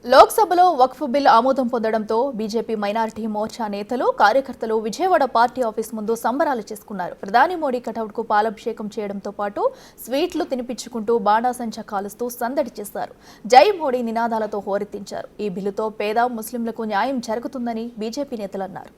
లోక్సభలో వక్ఫ్ బిల్ ఆమోదం పొందడంతో BJP minority Morcha నేతలు కార్యకర్తలు విజయవాడ పార్టీ ఆఫీస్ ముందు సంబరాలు చేసుకున్నారు. ప్రధాని మోడీ కటౌట్కు పాలాభిషేకం చేయడంతో పాటు స్వీట్లు తినిపించుకుంటూ బాణాసంచా కాలుస్తూ సందడి చేశారు. జై మోడీ నినాదాలతో హోరెత్తించారు. ఈ బిల్లుతో పేద ముస్లింలకు న్యాయం జరుగుతుందని బీజేపీ నేతలు అన్నారు.